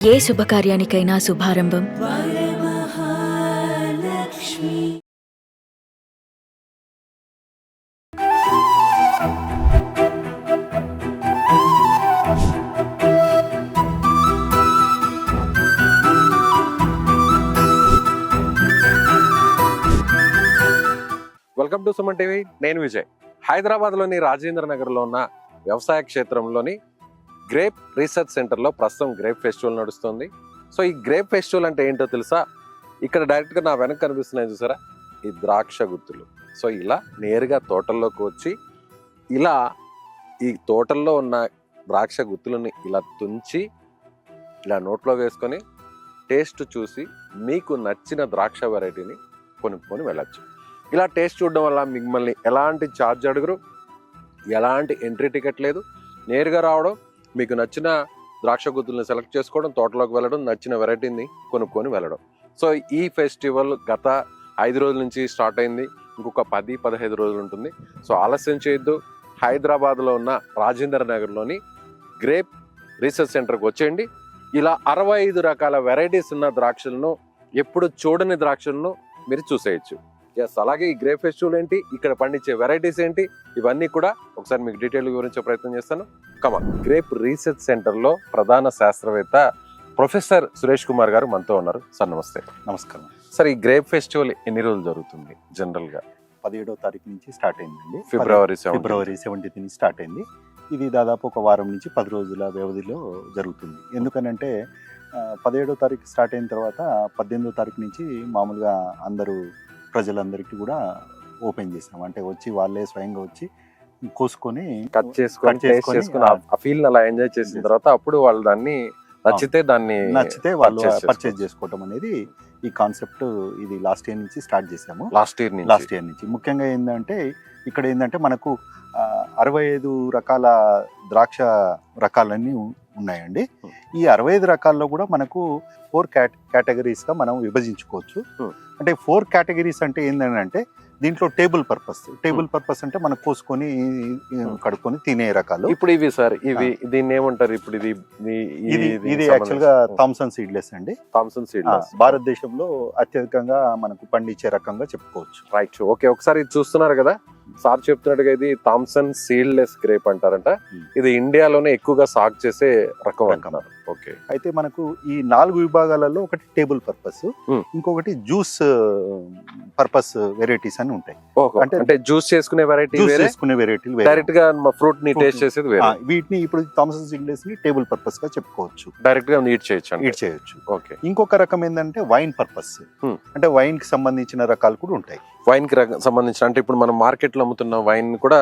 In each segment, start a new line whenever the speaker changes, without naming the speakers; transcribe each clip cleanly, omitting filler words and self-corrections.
ఏ శుభకార్యానికైనా శుభారంభం
welcome to Suman TV. నేను విజయ్. హైదరాబాద్లోని రాజేంద్ర నగర్లో ఉన్న వ్యవసాయ క్షేత్రంలోని గ్రేప్ రీసెర్చ్ సెంటర్లో ప్రస్తుతం గ్రేప్ ఫెస్టివల్ నడుస్తుంది. సో ఈ గ్రేప్ ఫెస్టివల్ అంటే ఏంటో తెలుసా? ఇక్కడ డైరెక్ట్గా నా వెనక కనిపిస్తున్నాయి చూసారా, ఈ ద్రాక్ష గుత్తులు. సో ఇలా నేరుగా తోటల్లోకి వచ్చి ఇలా ఈ తోటల్లో ఉన్న ద్రాక్ష గుత్తులని ఇలా తుంచి ఇలా నోట్లో వేసుకొని టేస్ట్ చూసి మీకు నచ్చిన ద్రాక్ష వెరైటీని కొనుక్కొని వెళ్ళచ్చు. ఇలా టేస్ట్ చూడడం వల్ల మిమ్మల్ని ఎలాంటి ఛార్జ్ అడుగురు, ఎలాంటి ఎంట్రీ టికెట్ లేదు. నేరుగా రావడం, మీకు నచ్చిన ద్రాక్ష గుత్తుల్ని సెలెక్ట్ చేసుకోవడం, తోటలోకి వెళ్ళడం, నచ్చిన వెరైటీని కొనుక్కొని వెళ్ళడం. సో ఈ ఫెస్టివల్ గత 5 రోజుల నుంచి స్టార్ట్ అయింది. ఇంకొక 10-15 రోజులు ఉంటుంది. సో ఆలస్యం చేయొద్దు. హైదరాబాద్లో ఉన్న రాజేంద్ర నగర్లోని గ్రేప్ రీసెర్చ్ సెంటర్కి వచ్చేయండి. ఇలా 65 రకాల వెరైటీస్ ఉన్న ద్రాక్షలను, ఎప్పుడు చూడని ద్రాక్షలను మీరు చూసేయచ్చు. ఎస్, అలాగే ఈ గ్రేప్ ఫెస్టివల్ ఏంటి, ఇక్కడ పండించే వెరైటీస్ ఏంటి, ఇవన్నీ కూడా ఒకసారి మీకు డీటెయిల్ వివరించే ప్రయత్నం చేస్తాను. కమాన్. గ్రేప్ రీసెర్చ్ సెంటర్లో ప్రధాన శాస్త్రవేత్త ప్రొఫెసర్ సురేష్ కుమార్ గారు మనతో ఉన్నారు. సార్ నమస్తే.
నమస్కారం
సార్, ఈ గ్రేప్ ఫెస్టివల్ ఎన్ని రోజులు జరుగుతుంది జనరల్ గా?
17వ తారీఖు నుంచి స్టార్ట్ అయిందండి.
ఫిబ్రవరి
17th నుంచి స్టార్ట్ అయింది. ఇది దాదాపు ఒక వారం నుంచి 10 రోజుల వ్యవధిలో జరుగుతుంది. ఎందుకనంటే 17వ తారీఖు స్టార్ట్ అయిన తర్వాత 18వ తారీఖు నుంచి మామూలుగా ప్రజలందరికీ కూడా ఓపెన్ చేసాం. అంటే వచ్చి వాళ్ళే స్వయంగా వచ్చి కోసుకొని
కట్ చేసుకొని ఆ ఫీల్ అలా ఎంజాయ్ చేసిన తర్వాత అప్పుడు వాళ్ళు దాన్ని నచ్చితే
వాళ్ళు పర్చేజ్ చేసుకోవటం అనేది ఈ కాన్సెప్ట్. ఇది లాస్ట్ ఇయర్ నుంచి స్టార్ట్ చేసాము.
లాస్ట్ ఇయర్ నుంచి
ముఖ్యంగా ఇక్కడ ఏంటంటే మనకు 65 రకాల ద్రాక్ష రకాలన్నీ ఉన్నాయండి. ఈ 65 రకాల్లో కూడా మనకు 4 కేటగిరీస్గా మనం విభజించుకోవచ్చు. అంటే 4 కేటగిరీస్ అంటే ఏంటంటే దీంట్లో టేబుల్ పర్పస్ అంటే మనం కోసుకొని కడుక్కొని తినే రకాలు.
ఇప్పుడు ఇవి సార్, దీన్ని ఏమంటారు? ఇప్పుడు
ఇది యాక్చువల్ గా థామ్సన్ సీడ్లెస్ అండి.
థామ్సన్ సీడ్లెస్
భారతదేశంలో అత్యధికంగా మనకు పండించే రకంగా చెప్పుకోవచ్చు.
Right, okay. ఒకసారి చూస్తున్నారు కదా, సార్ చెప్తున్నట్టుగా ఇది థామ్సన్ సీడ్లెస్ గ్రేప్ అంటారంట. ఇది ఇండియాలోనే ఎక్కువగా సాగు చేసే రకం అంటున్నారు. ఓకే.
అయితే మనకు ఈ 4 విభాగాలలో ఒకటి టేబుల్ పర్పస్, ఇంకొకటి జ్యూస్ పర్పస్ వెరైటీస్ అని ఉంటాయి.
అంటే జ్యూస్ చేసుకునే వెరైటీ డైరెక్ట్ గా ఫ్రూట్ ని టేస్ట్ చేసేది వేరే.
వీటిని ఇప్పుడు థామ్సన్ సీడ్లెస్ ని టేబుల్ పర్పస్ గా చెప్పుకోవచ్చు.
డైరెక్ట్ గా ఈట్ చేయొచ్చు.
ఓకే. ఇంకొక రకం ఏంటంటే వైన్ పర్పస్, అంటే వైన్ కి సంబంధించిన రకాలు కూడా ఉంటాయి.
వైన్ కి సంబంధించిన అంటే ఇప్పుడు మనం మార్కెట్ లో అమ్ముతున్న వైన్ కూడా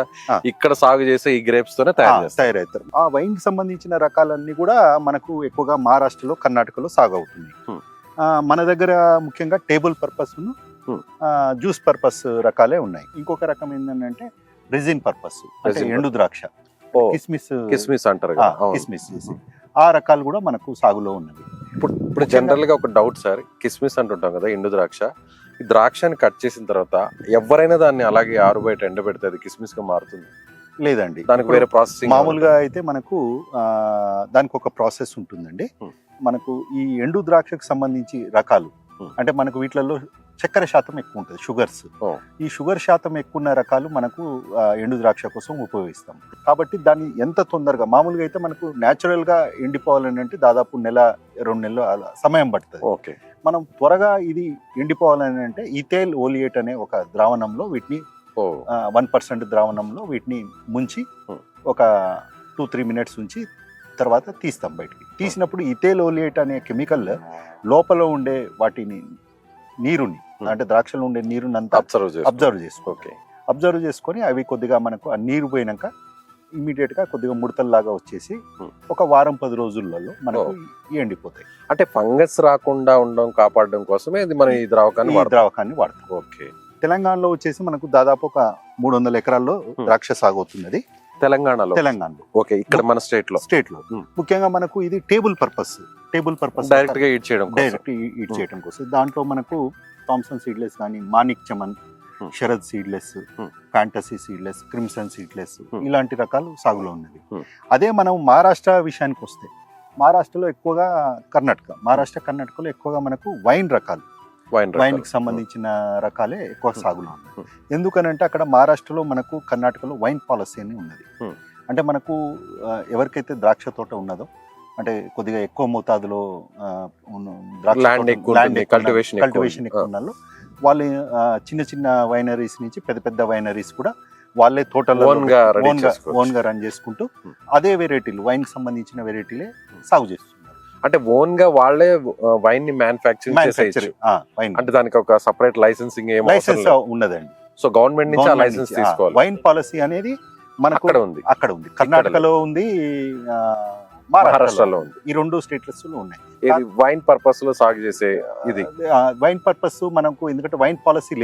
ఇక్కడ సాగు చేసే ఈ గ్రేప్స్ తోనే
తయారవుతారు. ఆ వైన్ కి సంబంధించిన రకాలన్నీ కూడా మనకు ఎక్కువగా మహారాష్ట్రలో, కర్ణాటకలో సాగు అవుతుంది. మన దగ్గర ముఖ్యంగా టేబుల్ పర్పస్, జ్యూస్ పర్పస్ రకాలే ఉన్నాయి. ఇంకొక రకం ఏంటంటే రెజిన్ పర్పస్, అంటే ఎండు ద్రాక్ష,
కిస్మిస్ అంటారు.
ఆ రకాలు కూడా మనకు సాగులో ఉన్నవి.
ఇప్పుడు జనరల్ గా ఒక డౌట్ సార్, కిస్మిస్ అంటుంటాం కదా, ఎండు ద్రాక్ష. ఈ ద్రాక్షని కట్ చేసిన తర్వాత ఎవరైనా దాన్ని అలాగే ఆరుబయట ఎండబెడితే అది కిస్మిస్ గా మారుతుంది?
లేదండి,
దానికి వేరే ప్రాసెసింగ్.
మామూలుగా అయితే మనకు దానికి ఒక ప్రాసెస్ ఉంటుందండి. మనకు ఈ ఎండు ద్రాక్షకు సంబంధించి రకాలు అంటే మనకు వీటిలలో చక్కెర శాతం ఎక్కువ ఉంటుంది, షుగర్స్. ఈ షుగర్ శాతం ఎక్కువ ఉన్న రకాలు మనకు ఎండు ద్రాక్ష కోసం ఉపయోగిస్తాం. కాబట్టి దాన్ని ఎంత తొందరగా, మామూలుగా అయితే మనకు న్యాచురల్ గా ఎండిపోవాలని అంటే దాదాపు 1-2 నెలలు సమయం పడుతుంది.
ఓకే.
మనం త్వరగా ఇది ఎండిపోవాలని అంటే ఇథైల్ ఓలియేట్ అనే ఒక ద్రావణంలో వీటిని 1% ద్రావణంలో వీటిని ముంచి ఒక 2-3 మినిట్స్ ఉంచి తర్వాత తీస్తాం బయటికి. తీసినప్పుడు ఇథైల్ ఓలియేట్ అనే కెమికల్ లోపల ఉండే వాటిని నీరుని, అంటే ద్రాక్షలో ఉండే నీరుని అంతా అబ్జర్వ్ చేసుకొని అవి కొద్దిగా మనకు ఆ నీరు పోయినాక ఇమీడియట్ గా కొద్దిగా ముడతల్లాగా వచ్చేసి ఒక 10 రోజులలో మనకు ఎండిపోతాయి.
అంటే ఫంగస్ రాకుండా ఉండడం, కాపాడడం కోసమే ఇది మనం ఈ ద్రావకాన్ని
వాడతాం.
ఓకే.
తెలంగాణలో వచ్చేసి మనకు దాదాపు ఒక 300 ఎకరాల్లో ద్రాక్ష సాగు అవుతున్నది
తెలంగాణలో. ఓకే. ఇక్కడ మన స్టేట్ లో
ముఖ్యంగా మనకు ఇది టేబుల్ పర్పస్
డైరెక్ట్ గా ఈట్
చేయడం కోసం. దాంట్లో మనకు థామ్సన్ సీడ్లెస్ కానీ, Manik Chaman, Sharad seedless, fantasy seedless, crimson seedless ఇలాంటి రకాలు సాగులో ఉన్నది. అదే మనం మహారాష్ట్ర విషయానికి వస్తే, మహారాష్ట్రలో ఎక్కువగా కర్ణాటకలో ఎక్కువగా మనకు వైన్ రకాలు, వైన్ కి సంబంధించిన రకాలే ఎక్కువ సాగులో ఉన్నాయి. ఎందుకనంటే అక్కడ మహారాష్ట్రలో మనకు కర్ణాటకలో వైన్ పాలసీ అని ఉన్నది. అంటే మనకు ఎవరికైతే ద్రాక్ష తోట ఉన్నదో, అంటే కొద్దిగా ఎక్కువ మోతాదులో కల్టివేషన్ ఎక్కువ ఉన్న వాళ్ళు చిన్న చిన్న వైనరీస్ నుంచి పెద్ద పెద్ద వైనరీస్ కూడా వాళ్ళే తోటలో ఓన్ గా రన్ చేసుకుంటూ అదే వెరైటీలు, వైన్ కి సంబంధించిన వెరైటీలే సాగు చేస్తున్నారు.
అంటే ఓన్ గా వాళ్ళే వైన్ ని మ్యానుఫ్యాక్చరింగ్ అంటే దానికి ఒక సెపరేట్ లైసెన్సింగ్
ఉన్నదండి.
సో గవర్నమెంట్ నుంచి ఆ లైసెన్స్ తీసుకోవాలి.
వైన్ పాలసీ అనేది మనకు అక్కడ ఉంది, కర్ణాటకలో ఉంది, మహారాష్ట్రలో ఉంది. ఈ 2 స్టేట్స్ లో ఉన్నాయి.
ఇది వైన్ పర్పస్ లో సాగు చేసే ఇది
వైన్ పర్పస్ మనకు, ఎందుకంటే వైన్ పాలసీ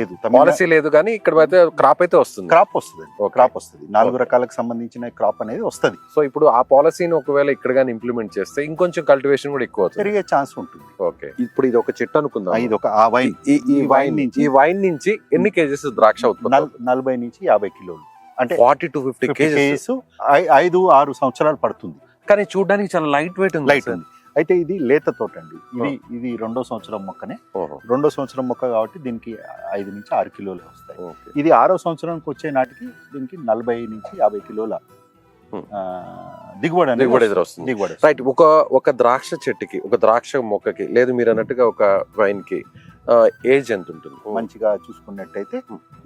లేదు
కానీ ఇక్కడ అయితే క్రాప్ అయితే వస్తుంది.
క్రాప్ వస్తుంది 4 రకాలకు సంబంధించిన క్రాప్ అనేది వస్తుంది.
సో ఇప్పుడు ఆ పాలసీని ఒకవేళ ఇక్కడ గానీ ఇంప్లిమెంట్ చేస్తే ఇంకొంచెం కల్టివేషన్ కూడా ఎక్కువ
పెరిగే ఛాన్స్ ఉంటుంది.
ఓకే, ఇప్పుడు ఇది ఒక చెట్టు అనుకుందాం.
ఇది ఒక వైన్.
ఈ వైన్ నుంచి ఎన్ని కేజెస్ ద్రాక్ష ఉత్పత్తి?
40 నుంచి 50 కిలోలు, అంటే
40 to 50 కేజీస్.
5-6 సంవత్సరాలు పడుతుంది.
కానీ చూడడానికి చాలా లైట్ వెయిట్ ఉంది.
అయితే ఇది లేత తోట అండి. ఇది 2వ సంవత్సరం మొక్కనే. 2వ సంవత్సరం మొక్క కాబట్టి దీనికి 5 నుంచి 6 కిలోలు వస్తాయి. ఇది 6వ సంవత్సరానికి వచ్చే నాటికి దీనికి 40 నుంచి 50 కిలోల దిగుబడి
వస్తుంది. రైట్. ఒక ద్రాక్ష చెట్టుకి, ఒక ద్రాక్ష మొక్కకి, లేదు మీరు అన్నట్టుగా ఒక వైన్ కి ఏజ్ ఎంత ఉంటుంది?
మంచిగా చూసుకున్నట్టయితే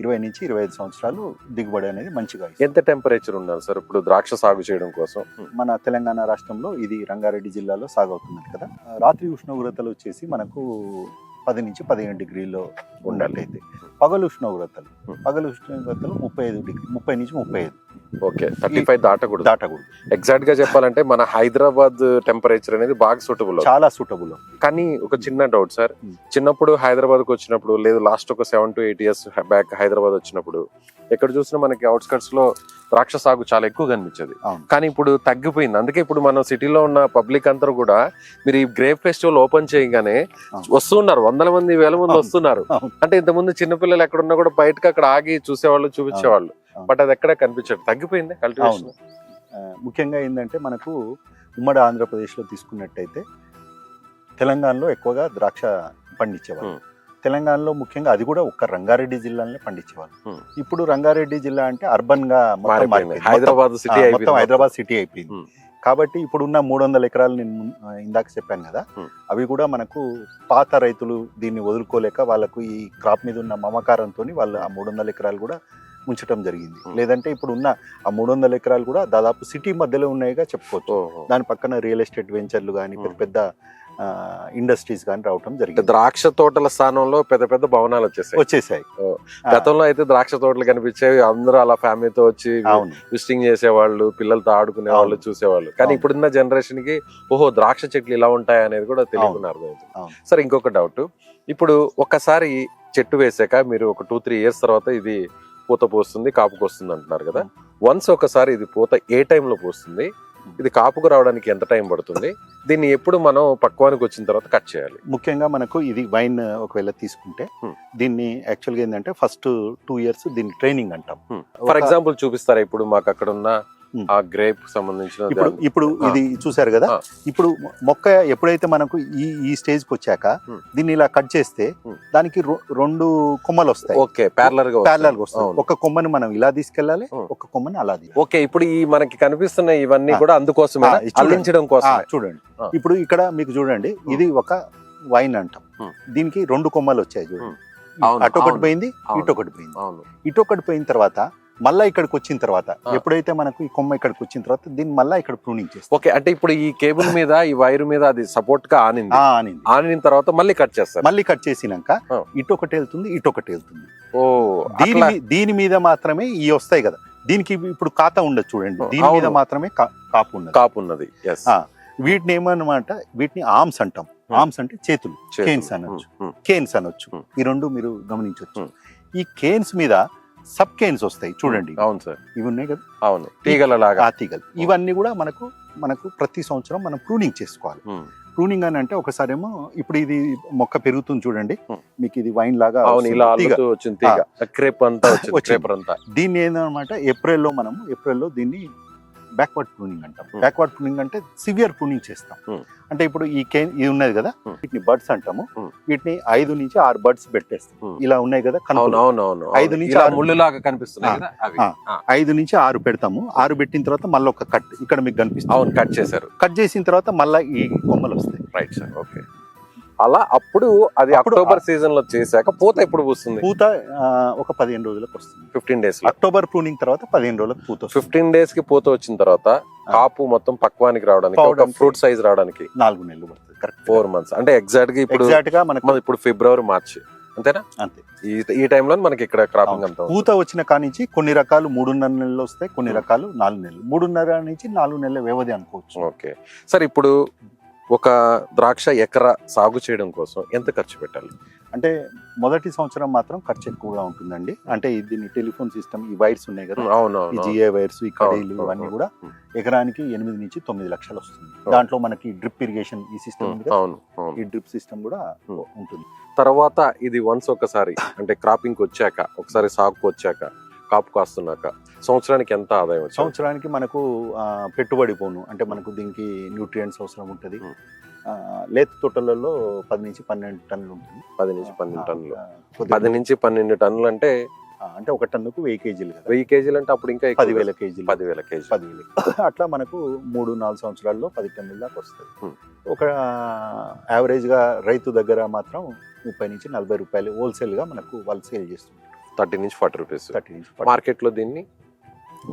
20 నుంచి 25 సంవత్సరాలు దిగుబడి అనేది మంచిగా.
ఎంత టెంపరేచర్ ఉండాలి సార్ ఇప్పుడు ద్రాక్ష సాగు చేయడం కోసం?
మన తెలంగాణ రాష్ట్రంలో ఇది రంగారెడ్డి జిల్లాలో సాగు అవుతుంది కదా. రాత్రి ఉష్ణోగ్రతలు వచ్చేసి మనకు 10 నుంచి 15 డిగ్రీలో ఉన్నట్టయితే, పగలు ఉష్ణోగ్రతలు 35 డిగ్రీ, 30 నుంచి 35.
ఓకే, 35 దాటకూడదు. ఎగ్జాక్ట్ గా చెప్పాలంటే మన హైదరాబాద్ టెంపరేచర్ అనేది బాగా సూటబుల్,
చాలా సూటబుల్.
కానీ ఒక చిన్న డౌట్ సార్, చిన్నప్పుడు హైదరాబాద్ కు వచ్చినప్పుడు, లేదు లాస్ట్ ఒక 7 to 8 years బ్యాక్ హైదరాబాద్ వచ్చినప్పుడు, ఎక్కడ చూసినా మనకి అవుట్స్కట్స్ లో ద్రాక్ష సాగు చాలా ఎక్కువ కనిపించేది. కానీ ఇప్పుడు తగ్గిపోయింది. అందుకే ఇప్పుడు మనం సిటీలో ఉన్న పబ్లిక్ అంతా కూడా మీరు ఈ గ్రేప్ ఫెస్టివల్ ఓపెన్ చేయగానే వస్తున్నారు, 100 మంది 1000 మంది వస్తున్నారు. అంటే ఇంతకుముందు చిన్నపిల్లలు ఎక్కడున్నా కూడా బయటకు అక్కడ ఆగి చూసేవాళ్ళు, చూపించేవాళ్ళు. బట్ అది ఎక్కడ కనిపించదు. తగ్గిపోయింది కల్టివేషన్.
ముఖ్యంగా ఏంటంటే మనకు ఉమ్మడి ఆంధ్రప్రదేశ్ లో తీసుకున్నట్టయితే తెలంగాణలో ఎక్కువగా ద్రాక్ష పండించేవాళ్ళు. తెలంగాణలో ముఖ్యంగా అది కూడా ఒక్క రంగారెడ్డి జిల్లాలోనే పండించేవాళ్ళు. ఇప్పుడు రంగారెడ్డి జిల్లా అంటే అర్బన్ గా
హైదరాబాద్
సిటీ అయిపోయింది. కాబట్టి ఇప్పుడున్న 300 ఎకరాలు నేను ఇందాక చెప్పాను కదా, అవి కూడా మనకు పాత రైతులు దీన్ని వదులుకోలేక వాళ్ళకు ఈ క్రాప్ మీద ఉన్న మమకారంతో వాళ్ళు ఆ 300 ఎకరాలు కూడా ఉంచడం జరిగింది. లేదంటే ఇప్పుడు ఉన్న ఆ 300 ఎకరాలు కూడా దాదాపు సిటీ మధ్యలో ఉన్నాయిగా చెప్పుకోవచ్చు. దాని పక్కన రియల్ ఎస్టేట్ వెంచర్లు కానీ, పెద్ద పెద్ద ఇండస్ట్రీస్ కానీ రావటం జరిగింది.
ద్రాక్ష తోటల స్థానంలో పెద్ద పెద్ద భవనాలు వచ్చేసాయి. గతంలో అయితే ద్రాక్ష తోటలు కనిపించేవి, అందరూ అలా ఫ్యామిలీతో వచ్చి విజిటింగ్ చేసేవాళ్ళు, పిల్లలతో ఆడుకునే వాళ్ళు, చూసేవాళ్ళు. కానీ ఇప్పుడున్న జనరేషన్ కి ఓహో ద్రాక్ష చెట్లు ఇలా ఉంటాయి అనేది కూడా తెలియకుండా అర్థమవుతుంది. సరే, ఇంకొక డౌట్, ఇప్పుడు ఒక్కసారి చెట్టు వేసాక మీరు ఒక 2-3 years తర్వాత ఇది పూత పోస్తుంది, కాపుకు వస్తుంది అంటున్నారు కదా. వన్స్ ఒకసారి ఇది పూత ఏ టైంలో పోస్తుంది, ఇది కాపుకు రావడానికి ఎంత టైం పడుతుంది, దీన్ని ఎప్పుడు మనం పక్వానికి వచ్చిన తర్వాత కట్ చేయాలి?
ముఖ్యంగా మనకు ఇది వైన్ ఒకవేళ తీసుకుంటే దీన్ని యాక్చువల్గా ఏంటంటే ఫస్ట్ 2 years దీన్ని ట్రైనింగ్ అంటాం.
ఫర్ ఎగ్జాంపుల్ చూపిస్తారా? ఇప్పుడు మాకు అక్కడ ఉన్న ఆ గ్రేప్ సంబంధించిన
ఇప్పుడు ఇది చూసారు కదా. ఇప్పుడు మొక్క ఎప్పుడైతే మనకు ఈ స్టేజ్ కి వచ్చాక దీన్ని ఇలా కట్ చేస్తే దానికి 2 కొమ్మలు వస్తాయి.
ఓకే, ప్యారలల్ గా
వస్తాయి. ఒక కొమ్మని మనం ఇలా తీసుకెళ్ళాలి, ఒక కొమ్మని అలా.
ఓకే, ఇప్పుడు ఈ మనకి కనిపిస్తున్న ఇవన్నీ కూడా అందుకోసమే, అల్లించడం కోసం.
చూడండి, ఇప్పుడు ఇక్కడ మీకు చూడండి, ఇది ఒక వైన్ అంటాం. దీనికి 2 కొమ్మలు వచ్చాయి చూడండి. అటొకటి పోయింది, ఇటొకటి పోయింది. ఇటొకటి పోయిన తర్వాత మళ్ళా ఇక్కడికి వచ్చిన తర్వాత, ఎప్పుడైతే మనకు ఈ కొమ్మ ఇక్కడికి వచ్చిన తర్వాత దీన్ని మళ్ళీ ఇక్కడ ప్రూనింగ్ చేస్తాం.
ఓకే, అంటే ఇప్పుడు ఈ కేబుల్ మీద, ఈ వైర్ మీద అది సపోర్ట్ గా ఆనిన తర్వాత మళ్ళీ కట్ చేస్తారు.
మళ్ళీ కట్ చేసినాక ఇటొకటి వెళ్తుంది, ఇటొకటి వెళ్తుంది. దీని మీద మాత్రమే ఈ వస్తాయి కదా. దీనికి ఇప్పుడు ఖాతా ఉండదు చూడండి, దీని మీద మాత్రమే కాపు ఉన్నది. వీటిని ఏమన్నమాట, వీటిని ఆర్మ్స్ అంటాం. ఆర్మ్స్ అంటే చేతులు, కేన్స్ అనొచ్చు. ఈ 2 మీరు గమనించవచ్చు. ఈ కేన్స్ మీద సబ్ కేన్స్ వస్తాయి చూడండి.
అవును సార్,
ఇవి ఉన్నాయి కదా.
అవును, తీగలలాగా.
తీగలు ఇవన్నీ కూడా మనకు ప్రతి సంవత్సరం మనం ప్రూనింగ్ చేసుకోవాలి. ప్రూనింగ్ అని అంటే ఒకసారి ఏమో ఇప్పుడు ఇది మొక్క పెరుగుతుంది చూడండి, మీకు ఇది వైన్ లాగా
క్రేప్ అంతా.
దీన్ని ఏంటన్నమాట ఏప్రిల్లో దీన్ని బ్యాక్వర్డ్ ప్రూనింగ్ అంటాం.
Hmm.
బ్యాక్వర్డ్ ప్రూనింగ్ అంటే సివియర్ ప్రూనింగ్ చేస్తాం.
Hmm.
అంటే ఇప్పుడు ఈ కేన్ ఇది ఉన్నది కదా, వీటిని బర్డ్స్ అంటాము. వీటిని 5 నుంచి 6 బర్డ్స్ పెట్టేస్తాం. ఇలా ఉన్నాయి కదా కనుకలు, 5 నుంచి 6
ముళ్ళులాగా కనిపిస్తున్నాయి కదా అవి.
5 నుంచి 6 పెడతాము. 6 పెట్టిన తర్వాత మళ్ళీ ఒక కట్ ఇక్కడ మీకు కనిపిస్తుంది.
అవును, కట్ చేశారు.
కట్ చేసిన తర్వాత మళ్ళీ ఈ కొమ్మలు వస్తాయి.
Right sir, okay. అలా అప్పుడు అది
అప్పుడు
అక్టోబర్ సీజన్ లో చేశాక పూత ఎప్పుడు పూస్తుంది?
పూత ఒక 15 రోజులకు వస్తుంది.
15 days లో.
అక్టోబర్ ప్రూనింగ్ తర్వాత 15 రోజులకు పూత వస్తుంది.
15 days కి పూత వచ్చిన తర్వాత కాపు మొత్తం పక్వానికి రావడానికి, ఒక ఫ్రూట్ సైజ్ రావడానికి
4 నెలలు పడుతుంది. Correct
4 months. అంటే ఎగ్జాక్ట్ గా ఇప్పుడు మనకి ఇప్పుడు ఫిబ్రవరి మార్చి అంతేనా?
అంతే.
ఈ టైంలో మనకి ఇక్కడ క్రాపింగ్ అంతా
పూత వచ్చిన కానించి కొన్ని రకాలు 3.5 నెలలు వస్తాయి, కొన్ని రకాలు 4 నెలలు. 3.5 నుంచి 4 నెలల వ్యవధి అనుకోవచ్చు.
ఓకే సార్, ఇప్పుడు ఒక ద్రాక్ష ఎకరా సాగు చేయడం కోసం ఎంత ఖర్చు పెట్టాలి?
అంటే మొదటి సంవత్సరం మాత్రం ఖర్చు ఎక్కువగా ఉంటుందండి. అంటే దీన్ని టెలిఫోన్ సిస్టమ్, ఈ వైర్స్ ఉన్నాయి కదా, ఈ జిఏ వైర్స్, ఈ కడీలు, ఇవన్నీ కూడా ఎకరానికి 8 నుంచి 9 లక్షలు వస్తుంది. దాంట్లో మనకి డ్రిప్ ఇరిగేషన్ ఈ సిస్టమ్ ఉంది కదా, ఈ డ్రిప్ సిస్టమ్ కూడా ఉంటుంది.
తర్వాత ఇది వన్స్ ఒకసారి అంటే క్రాపింగ్ వచ్చాక, ఒకసారి సాగుకు వచ్చాక, కాపు కాస్తున్నాక సంవత్సరానికి ఎంత ఆదాయం వచ్చింది?
సంవత్సరానికి మనకు పెట్టుబడి పోను అంటే మనకు దీనికి న్యూట్రియంట్స్ అవసరం ఉంటుంది. లేత తోటలలో 10 నుంచి 12 టన్నులు ఉంటుంది.
10 నుంచి 12 టన్నులు. 10 నుంచి 12 టన్నులు అంటే
ఒక టన్నుకు 1000 కేజీలు కదా.
1000 కేజీలు అంటే అప్పుడు ఇంకా
10,000 కేజీలు.
10,000 కేజీలు.
10,000 అట్లా మనకు 3-4 సంవత్సరాల్లో 10 టన్నుల దాకా వస్తుంది. ఒక యావరేజ్ గా రైతు దగ్గర మాత్రం 30 నుంచి 40 రూపాయలు హోల్సేల్ గా మనకు వాళ్ళు సేల్ చేస్తుంది.
30 నుంచి 40 రూపీస్. మార్కెట్ లో దీన్ని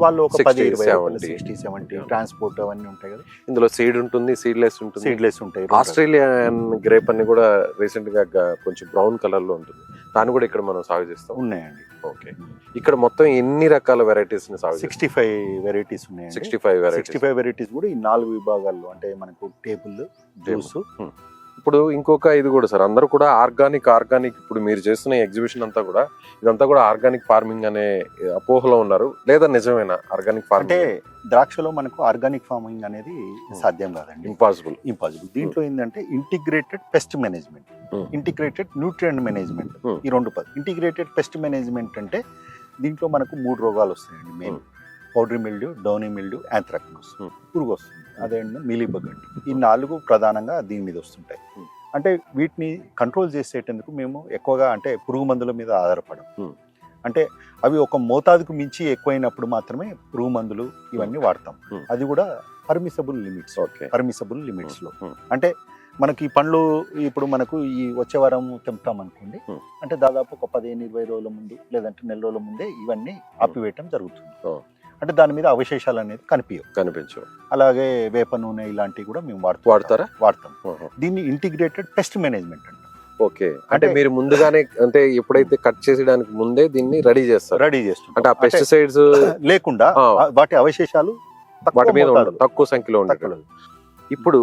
వాళ్ళు ఒక
10-20
60-70 ట్రాన్స్పోర్ట్ అవన్నీ ఉంటాయి కదా.
ఇందులో సీడ్ ఉంటుంది, సీడ్లెస్ ఉంటుంది.
సీడ్లెస్ ఉంటాయి.
ఆస్ట్రేలియన్ గ్రేప్ అన్ని కూడా రీసెంట్ గా కొంచెం బ్రౌన్ కలర్ లో ఉంటుంది. దాన్ని కూడా ఇక్కడ మనం సాగు చేస్తాం.
ఉన్నాయండి.
ఓకే, ఇక్కడ మొత్తం ఎన్ని రకాల వెరైటీస్ ని సాగు?
65 వెరైటీస్ ఉన్నాయండి.
65
వెరైటీస్ కూడా ఈ 4 విభాగాల్లో, అంటే మనకు టేబుల్, జ్యూస్.
ఇప్పుడు ఇంకొక ఇది కూడా సార్, అందరూ కూడా ఆర్గానిక్ ఇప్పుడు మీరు చేస్తున్న ఎగ్జిబిషన్ అంతా కూడా ఇదంతా కూడా ఆర్గానిక్ ఫార్మింగ్ అనే అపోహలో ఉన్నారు, లేదా నిజమేనా? ఆర్గానిక్ ఫార్మింగ్
అంటే ద్రాక్షలో మనకు ఆర్గానిక్ ఫార్మింగ్ అనేది సాధ్యం కాదండి.
ఇంపాసిబుల్.
దీంట్లో ఏంటంటే integrated pest management, integrated nutrient management, ఈ 2 ఇంటిగ్రేటెడ్ పెస్ట్ మేనేజ్మెంట్ అంటే దీంట్లో మనకు 3 రోగాలు వస్తాయండి main. Powdery mildew, Downey mildew, anthracnose, పురుగు వస్తుంది. అదే మీలీబగ్ అంటారు. ఈ 4 ప్రధానంగా దీని మీద వస్తుంటాయి. అంటే వీటిని కంట్రోల్ చేసేటందుకు మేము ఎక్కువగా అంటే పురుగు మందుల మీద ఆధారపడం. అంటే అవి ఒక మోతాదుకు మించి ఎక్కువైనప్పుడు మాత్రమే పురుగు మందులు ఇవన్నీ వాడతాం. అది కూడా పర్మిసబుల్ లిమిట్స్ లో. అంటే మనకి ఈ పండ్లు ఇప్పుడు మనకు ఈ వచ్చే వారం తెంపుతాం అనుకోండి, అంటే దాదాపు ఒక 15-20 రోజుల ముందు లేదంటే నెల రోజుల ముందే ఇవన్నీ ఆపివేయటం జరుగుతుంది. అంటే దాని మీద అవశేషాలు అనేది కనిపించవు. అలాగే వేప నూనె ఇలాంటివి కూడా మేము వాడతాం. దీన్ని ఇంటిగ్రేటెడ్ పెస్ట్ మేనేజ్మెంట్ అంటాం.
ఓకే, అంటే మీరు ముందుగానే అంటే ఎప్పుడైతే కట్ చేసేయడానికి ముందే దీన్ని రెడీ చేస్తాం. అంటే ఆ పెస్టిసైడ్స్
లేకుండా వాటి అవశేషాలు
వాటి మీద తక్కువ సంఖ్యలో ఉంటాయి. ఇప్పుడు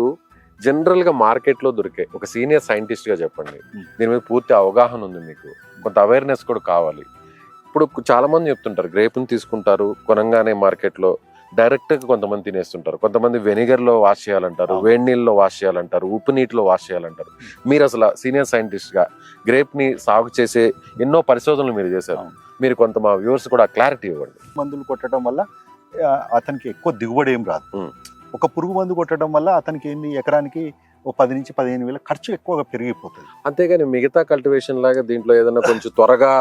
జనరల్ గా మార్కెట్ లో దొరికే ఒక సీనియర్ సైంటిస్ట్ గా చెప్పండి, దీని మీద పూర్తి అవగాహన ఉంది మీకు, కొంత అవేర్నెస్ కూడా కావాలి. ఇప్పుడు చాలా మంది చెప్తుంటారు గ్రేప్ని తీసుకుంటారు, కొనంగానే మార్కెట్లో డైరెక్ట్గా కొంతమంది తినేస్తుంటారు, కొంతమంది వెనిగర్లో వాష్ చేయాలంటారు, వేడి నీళ్ళలో వాష్ చేయాలంటారు, ఉప్పు నీటిలో వాష్ చేయాలంటారు. మీరు అసలు సీనియర్ సైంటిస్ట్గా గ్రేప్ని సాగు చేసే ఎన్నో పరిశోధనలు మీరు చేశారు, మీరు కొంత మా వ్యూవర్స్ కూడా క్లారిటీ ఇవ్వండి.
మందులు కొట్టడం వల్ల అతనికి ఎక్కువ దిగుబడి ఏం రాదు. ఒక పురుగు మందు కొట్టడం వల్ల అతనికి ఏంది ఎకరానికి 10 నుంచి 15 వేల ఖర్చు ఎక్కువగా పెరిగిపోతుంది.
అంతేగాని మిగతా కల్టివేషన్ లాగా దీంట్లో ఏదైనా కొంచెం త్వరగా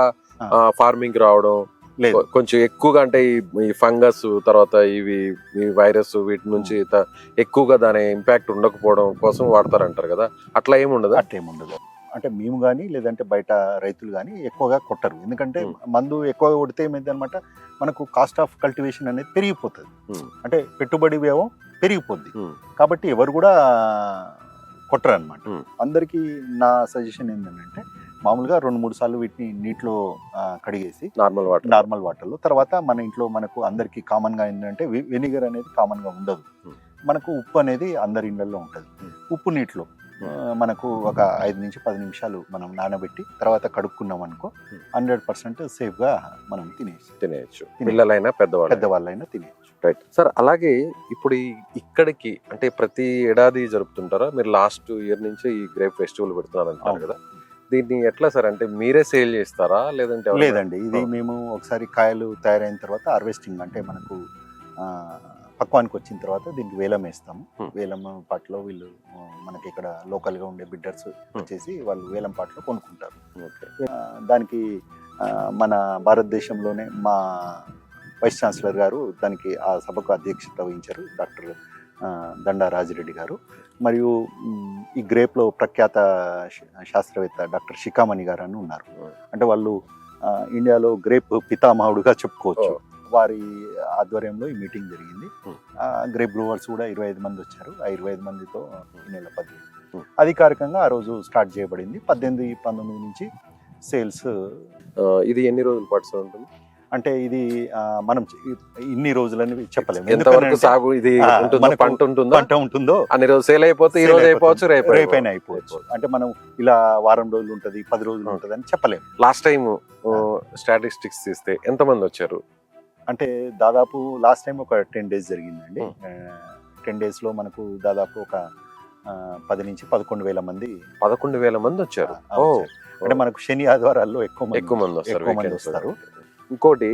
ఫార్మింగ్ రావడం, కొంచెం ఎక్కువగా అంటే ఈ ఫంగస్ తర్వాత ఇవి వైరస్ వీటి నుంచి ఎక్కువగా దాని ఇంపాక్ట్ ఉండకపోవడం కోసం వాడతారంటారు కదా, అట్లా ఏముండదు?
అట్లేముండదు. అంటే మేము కానీ లేదంటే బయట రైతులు కానీ ఎక్కువగా కొట్టరు. ఎందుకంటే మందు ఎక్కువగా కొడితే ఏమైంది అనమాట, మనకు కాస్ట్ ఆఫ్ కల్టివేషన్ అనేది పెరిగిపోతుంది. అంటే పెట్టుబడి వ్యయం పెరిగిపోద్ది. కాబట్టి ఎవరు కూడా కొట్టరు అనమాట. అందరికీ నా సజెషన్ ఏంటంటే మామూలుగా 2-3 సార్లు వీటిని నీటిలో కడిగేసి నార్మల్ వాటర్లో, తర్వాత మన ఇంట్లో మనకు అందరికి కామన్ గా ఏంటంటే వెనిగర్ అనేది కామన్ గా ఉండదు. మనకు ఉప్పు అనేది అందరి ఇళ్లలో ఉంటుంది. ఉప్పు నీటిలో మనకు ఒక 5 నుంచి 10 నిమిషాలు మనం నానబెట్టి తర్వాత కడుక్కున్నాం అనుకో 100% సేఫ్ గా మనం తినేయచ్చు.
పిల్లలైనా
పెద్దవాళ్ళైనా తినేయచ్చు.
రైట్ సార్, అలాగే ఇప్పుడు ఇక్కడికి అంటే ప్రతి ఏడాది జరుపుతుంటారా? మీరు లాస్ట్ ఇయర్ నుంచి ఈ గ్రేప్ ఫెస్టివల్ పెడుతున్నారు అంటారు కదా, దీన్ని ఎట్లా సార్? అంటే మీరే సేల్ చేస్తారా లేదంటే?
లేదండి, ఇది మేము ఒకసారి కాయలు తయారైన తర్వాత హార్వెస్టింగ్ అంటే మనకు పక్వానికి వచ్చిన తర్వాత దీనికి వేలం వేస్తాము.
Hmm.
వేలం పాటలో వీళ్ళు మనకి ఇక్కడ లోకల్గా ఉండే బిడ్డర్స్ వచ్చేసి వాళ్ళు వేలం పాటలో కొనుక్కుంటారు. దానికి మన భారతదేశంలోనే మా వైస్ ఛాన్సలర్ గారు దానికి ఆ సభకు అధ్యక్షత వహించారు, డాక్టర్ దండా రాజిరెడ్డి గారు. మరియు ఈ గ్రేప్లో ప్రఖ్యాత శాస్త్రవేత్త డాక్టర్ శిఖామణి గారు అని ఉన్నారు. అంటే వాళ్ళు ఇండియాలో గ్రేప్ పితామహుడుగా చెప్పుకోవచ్చు. వారి ఆధ్వర్యంలో ఈ మీటింగ్ జరిగింది. గ్రేప్ బ్రూవర్స్ కూడా 25 మంది వచ్చారు. ఆ 25 మందితో ఈ నెల 15 అధికారికంగా ఆ రోజు స్టార్ట్ చేయబడింది. 18-19 నుంచి సేల్స్.
ఇది ఎన్ని రోజుల పాటు ఉంటుంది?
అంటే ఇది మనం ఇన్ని రోజులని చెప్పలేము.
ఎంతవరకు సాగు ఇది పంట
ఉంటుందో
అన్ని రోజులు సేల్ అయిపోతే ఈ రోజు అయిపోవచ్చు,
రేపైనా అయిపోవచ్చు. అంటే మనం ఇలా వారం రోజులు ఉంటది, 10 రోజులు ఉంటది అని చెప్పలేము.
లాస్ట్ టైం స్టాటిస్టిక్స్ తీస్తే ఎంత మంది వచ్చారు?
అంటే దాదాపు లాస్ట్ టైం ఒక 10 days జరిగిందండి. 10 days లో మనకు దాదాపు ఒక 10 నుంచి 11,000 మంది
11,000 మంది వచ్చారు.
అంటే మనకు శని ఆదివారాల్లో ఎక్కువ మంది వస్తారు.
ఇంకోటి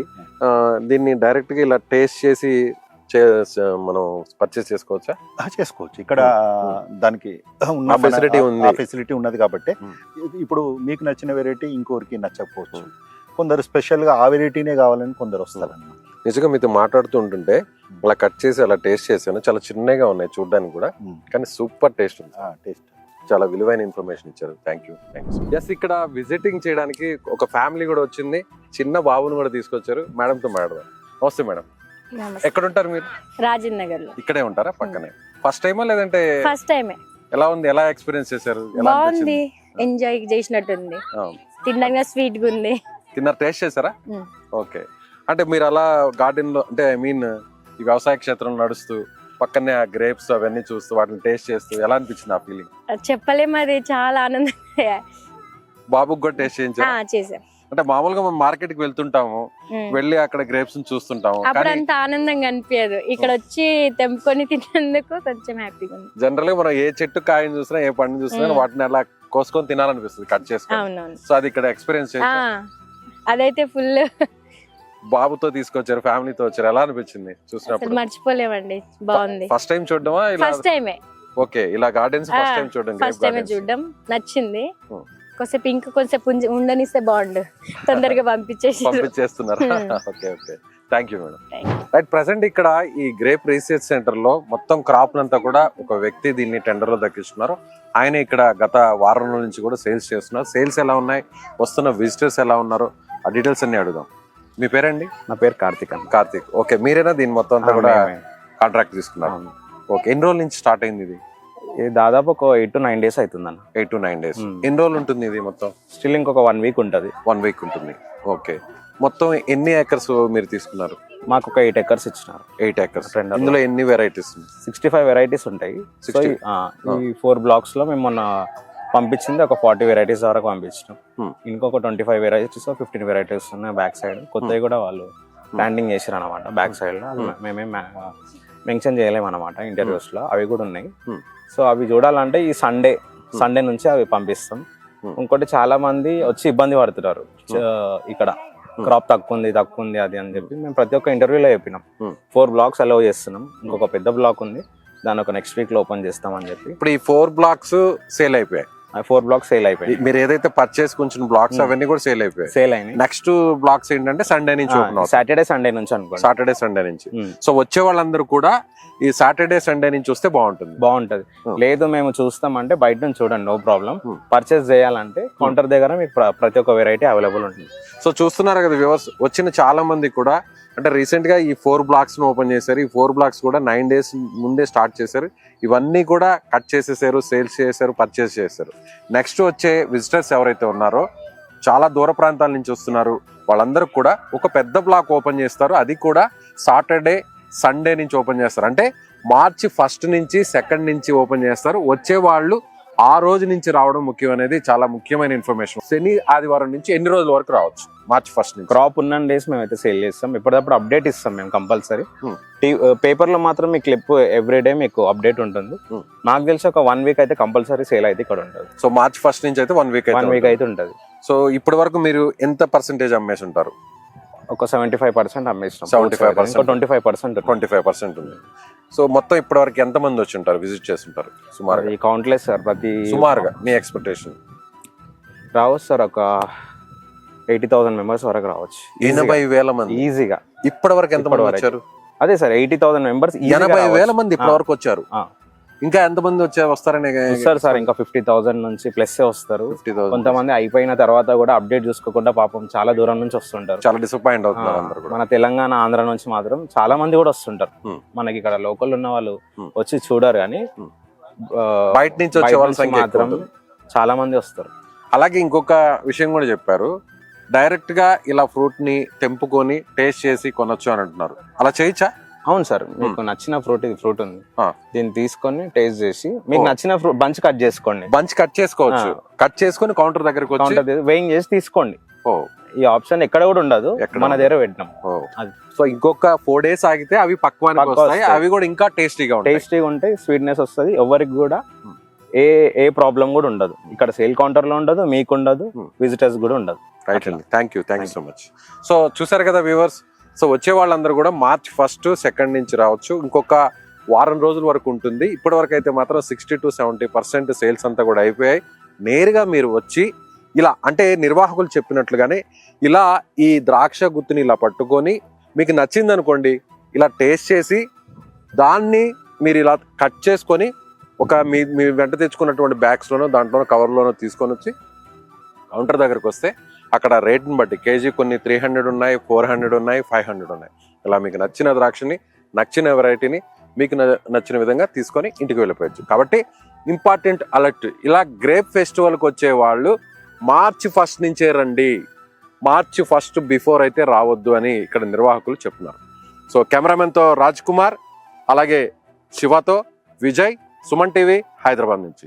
దీన్ని డైరెక్ట్ గా ఇలా టేస్ట్ చేసి మనం పర్చేస్ చేసుకోవచ్చా?
చేసుకోవచ్చు. ఇక్కడ దానికి ఫెసిలిటీ ఉన్నది కాబట్టి ఇప్పుడు మీకు నచ్చిన వెరైటీ ఇంకోరికి నచ్చకపోవచ్చు. కొందరు స్పెషల్ గా ఆ వెరైటీనే కావాలని కొందరు వస్తారు.
నిజంగా మీతో మాట్లాడుతూ ఉంటుంటే అలా కట్ చేసి అలా టేస్ట్ చేశాను. చాలా చిన్నగా ఉన్నాయి చూడడానికి కూడా, కానీ సూపర్ టేస్ట్ ఉంది. చాలా విలువైన ఇన్ఫర్మేషన్ ఇచ్చారు. Thank you. ఎస్, ఇక్కడ విజిటింగ్ చేయడానికి ఒక ఫ్యామిలీ కూడా వచ్చింది. చిన్న బాబుని కూడా తీసుకొచ్చారు. మేడం తో మాట్లాడదాం. నమస్తే మేడం. ఎక్కడ ఉంటారు మీరు?
రాజేంద్ర నగర్ లో.
ఇక్కడే ఉంటారా? పక్కనే. ఫస్ట్ టైమా లేదంటే?
ఫస్ట్ టైమే.
ఎలా ఉంది? ఎలా ఎక్స్పీరియన్స్ చేశారు?
బాగుంది, ఎంజాయ్ చేసినట్టుంది. తినడానికి స్వీట్ గా ఉంది.
తిన్నారు? టేస్ట్ చేశారా? ఓకే. అంటే మీరు అలా గార్డెన్ లో, అంటే ఐ మీన్ ఈ వ్యవసాయ క్షేత్రంలో నడుస్తూ పక్కనే ఆ గ్రేప్స్ అవన్నీ చూస్తూ వాటిని టేస్ట్ చేస్తూ ఎలా అనిపించింది ఆ ఫీలింగ్?
చెప్పలేము, అది చాలా ఆనందం.
బాబుకి కూడా టేస్ట్ చేశారు? అంటే మామూలుగా మనం మార్కెట్ కి వెళ్తుంటాము, వెళ్ళి అక్కడ గ్రేప్స్ చూస్తుంటాము,
అప్పుడు అంత ఆనందంగా అనిపించదు. ఇక్కడ వచ్చి తెంపుకొని తిన్నందుకు కొంచెం హ్యాపీగా ఉంది.
జనరల్ గా మనం ఏ చెట్టు కాయని చూసినా, ఏ పండుని చూసినా వాటిని అలా కోసుకొని తినాలనిపిస్తుంది, కట్ చేసుకొని. సో అది ఇక్కడ ఎక్స్పీరియన్స్
అదైతే ఫుల్.
బాబుతో తీసుకొచ్చారు, ఫ్యామిలీతో వచ్చారు, ఎలా అనిపించింది చూసినప్పుడు?
మర్చిపోలేమండి, బాగుంది.
ఫస్ట్ టైం చూడడమా?
ఫస్ట్ టైమే.
ఓకే, ఇలా గార్డెన్స్ ఫస్ట్ టైం చూడడం?
ఫస్ట్ టైం చూడడం, నచ్చింది. కొంచెం ఇంక కొంచెం ఉండనిస్తే బాగుండు, తొందరగా
పంపించేస్తున్నారు. Okay okay, thank you madam. Right, present ఇక్కడ ఈ గ్రేప్ రీసెర్చ్ సెంటర్ లో మొత్తం క్రాప్ అంతా కూడా ఒక వ్యక్తి దీన్ని టెండర్ లో దక్కిస్తున్నారు. ఆయన ఇక్కడ గత వారం నుంచి కూడా సేల్స్ చేస్తున్నారు. సేల్స్ ఎలా ఉన్నాయి, వస్తున్న విజిటర్స్ ఎలా ఉన్నారు, ఆ డీటెయిల్స్ అన్ని అడుగుదాం. మీ పేరండి?
నా పేరు కార్తిక్.
కార్తిక్, ఓకే. మీరేనా దీని మొత్తం అంతా కూడా కాంట్రాక్ట్ తీసుకున్నారు? ఓకే. ఎన్ని రోజుల నుంచి స్టార్ట్ అయింది ఇది?
దాదాపు ఒక 8 to 9 days అవుతుంది అన్న.
8 to 9 days. ఎన్ని రోజులు ఉంటుంది ఇది మొత్తం?
స్టిల్ ఇంకొక 1 week ఉంటుంది.
1 week ఉంటుంది. ఓకే. మొత్తం ఎన్ని ఏకర్స్ మీరు తీసుకున్నారు?
మాకు ఒక 8 acres ఇచ్చినారు.
8 acres. ఇందులో ఎన్ని వెరైటీస్?
65 varieties ఉంటాయి. ఈ 4 blocks లో మేము మొన్న పంపించింది ఒక 40 varieties వరకు పంపించినాం. ఇంకొక 25 varieties 15 varieties ఉన్నాయి బ్యాక్ సైడ్. కొత్తవి కూడా వాళ్ళు ప్లాంటింగ్ చేసారు అనమాట బ్యాక్ సైడ్ లో. మేమేం మెన్షన్ చేయలేమన్నమాట ఇంటర్వ్యూస్ లో, అవి కూడా ఉన్నాయి. సో అవి చూడాలంటే ఈ సండే నుంచి అవి పంపిస్తాం. ఇంకోటి చాలా మంది వచ్చి ఇబ్బంది పడుతున్నారు, ఇక్కడ క్రాప్ తక్కువ ఉంది అది అని చెప్పి మేము ప్రతి ఒక్క ఇంటర్వ్యూలో చెప్పినాం. 4 blocks అలౌ చేస్తున్నాం. ఇంకొక పెద్ద బ్లాక్ ఉంది, దాని ఒక నెక్స్ట్ వీక్ లో ఓపెన్ చేస్తామని చెప్పి.
ఇప్పుడు ఈ 4 blocks సేల్ అయిపోయాయి.
4 blocks సేల్ అయిపోయాయి.
మీరు ఏదైతే పర్చేస్ కొంచెం బ్లాక్స్ అవన్నీ కూడా సేల్ అయినాయి. నెక్స్ట్ బ్లాక్స్ ఏంటంటే సండే నుంచి ఓపెన్ అవుతాయి.
సాటర్డే సండే నుంచి అనుకోండి.
సాటర్డే సండే నుంచి. సో వచ్చే వాళ్ళందరూ కూడా ఈ సాటర్డే సండే నుంచి వస్తే బాగుంటది.
లేదు మేము చూస్తామంటే బయట నుంచి చూడండి, నో ప్రాబ్లం. పర్చేస్ చేయాలంటే కౌంటర్ దగ్గర మీకు ప్రతి ఒక్క వెరైటీ అవైలబుల్ ఉంటుంది.
సో చూస్తున్నారు కదా వ్యూవర్స్, వచ్చిన చాలా మంది కూడా అంటే రీసెంట్ గా ఈ 4 blocks ఓపెన్ చేశారు. ఈ 4 blocks కూడా 9 days ముందే స్టార్ట్ చేశారు. ఇవన్నీ కూడా కట్ చేసేసారు, సేల్స్ చేశారు, పర్చేస్ చేశారు. నెక్స్ట్ వచ్చే విజిటర్స్ ఎవరైతే ఉన్నారో చాలా దూర ప్రాంతాల నుంచి వస్తున్నారు, వాళ్ళందరూ కూడా ఒక పెద్ద బ్లాక్ ఓపెన్ చేస్తారు. అది కూడా సాటర్డే సండే నుంచి ఓపెన్ చేస్తారు. అంటే March 1st నుంచి 2nd నుంచి ఓపెన్ చేస్తారు. వచ్చే వాళ్ళు ఆ రోజు నుంచి రావడం ముఖ్యం అనేది చాలా ముఖ్యమైన ఇన్ఫర్మేషన్. శని ఆదివారం నుంచి ఎన్ని రోజుల వరకు రావచ్చు? March 1st నుంచి.
క్రాప్ ఉన్న డేస్ మేమైతే సేల్ చేస్తాం. ఎప్పటికప్పుడు అప్డేట్ ఇస్తాం మేము కంపల్సరీ. పేపర్ లో మాత్రం మీ క్లిప్ ఎవ్రీడే మీకు అప్డేట్ ఉంటుంది. నాకు తెలిసి ఒక 1 week అయితే కంపల్సరీ సేల్ అయితే ఇక్కడ ఉంటుంది.
సో March 1st నుంచి అయితే 1 week
అయితే ఉంటుంది.
సో ఇప్పటి వరకు మీరు ఎంత పర్సెంటేజ్ అమ్మేసి ఉంటారు?
ఒక 75% అమ్మేసినాం.
75%.
ఇంకా 25%
25% ఉంది. సో మొత్తం ఇప్పటి వరకు ఎంత మంది వచ్చి ఉంటారు, విజిట్ చేస్తుంటారు సుమారుగా?
అది కౌంట్లెస్ సార్. ప్రతి
సుమారుగా మీ ఎక్స్పెక్టేషన్?
రావచ్చు సార్, ఒక 80,000 మెంబర్స్ వరకు రావచ్చు.
80,000 మంది
ఈజీగా.
ఇప్పటి వరకు ఎంత మంది
ఇప్పటి
వచ్చారు?
అదే సార్, 80,000 మెంబర్స్.
80,000 మంది ఇప్పటి వరకు వచ్చారు.
ఆ.
ఇంకా ఎంత మంది వస్తారని
వస్తారు సార్, ఇంకా 50,000 నుంచి ప్లస్ వస్తారు.
50,000.
కొంతమంది అయిపోయిన తర్వాత కూడా అప్డేట్ చూసుకోకుండా పాపం చాలా దూరం నుంచి వస్తుంటారు.
చాలా డిసప్పాయింట్ అవుతున్నారు అందరూ కూడా.
మన తెలంగాణ, ఆంధ్ర నుంచి మాత్రం చాలా మంది కూడా వస్తుంటారు. మనకి ఇక్కడ లోకల్ ఉన్న వాళ్ళు వచ్చి చూడరు, కానీ
బయట నుంచి వచ్చే వాళ్ళ సంఖ్య
మాత్రం చాలా మంది వస్తారు.
అలాగే ఇంకొక విషయం కూడా చెప్పారు, డైరెక్ట్ గా ఇలా ఫ్రూట్ ని తెంపుకొని టేస్ట్ చేసి కొనొచ్చు అని అంటున్నారు. అలా చేయొచ్చా?
అవును సార్, మీకు నచ్చిన ఫ్రూట్, ఇది ఫ్రూట్ ఉంది, దీన్ని తీసుకొని టేస్ట్ చేసి మీకు నచ్చిన ఫ్రూట్ బంచ్ కట్ చేసుకోండి.
బంచ్ కట్ చేసుకోవచ్చు. కట్ చేసుకొని కౌంటర్ దగ్గరకు వచ్చి
వెయింగ్ చేసి తీసుకోండి. ఈ ఆప్షన్ ఎక్కడ కూడా ఉండదు, మన దగ్గర పెట్టినాం.
సో ఇంకొక 4 days ఆగితే అవి పక్వానికి వస్తాయి. అవి కూడా ఇంకా టేస్టీగా
ఉంటాయి, స్వీట్నెస్ వస్తుంది. ఎవరికి కూడా ఏ ప్రాబ్లం కూడా ఉండదు. ఇక్కడ సేల్ కౌంటర్ లో ఉండదు, మీకు ఉండదు, విజిటర్స్ కూడా ఉండదు.
రైట్ అండి, thank you so much. So చూసారు కదా వ్యూవర్స్, సో వచ్చే వాళ్ళందరూ కూడా March 1, 2 నుంచి రావచ్చు. ఇంకొక వారం రోజుల వరకు ఉంటుంది. ఇప్పటి వరకు అయితే మాత్రం 60 to 70% సేల్స్ అంతా కూడా అయిపోయాయి. నేరుగా మీరు వచ్చి ఇలా, అంటే నిర్వాహకులు చెప్పినట్లుగానే ఇలా ఈ ద్రాక్ష గుత్తుని ఇలా పట్టుకొని మీకు నచ్చింది అనుకోండి, ఇలా టేస్ట్ చేసి దాన్ని మీరు ఇలా కట్ చేసుకొని ఒక మీ వెంట తెచ్చుకున్నటువంటి బ్యాగ్స్లోనో దాంట్లోనో కవర్లోనో తీసుకొని వచ్చి కౌంటర్ దగ్గరకు వస్తే అక్కడ రేట్ని బట్టి కేజీ కొన్ని 300 ఉన్నాయి, 400 ఉన్నాయి, 500 ఉన్నాయి. ఇలా మీకు నచ్చిన ద్రాక్షని, నచ్చిన వెరైటీని మీకు నచ్చిన విధంగా తీసుకొని ఇంటికి వెళ్ళిపోవచ్చు. కాబట్టి ఇంపార్టెంట్ అలర్ట్, ఇలా గ్రేప్ ఫెస్టివల్కి వచ్చే వాళ్ళు March 1 నుంచే రండి. March 1 బిఫోర్ అయితే రావద్దు అని ఇక్కడ నిర్వాహకులు చెప్తున్నారు. సో కెమెరామెన్తో రాజ్ కుమార్, అలాగే శివతో విజయ్, సుమన్ టీవీ, హైదరాబాద్ నుంచి.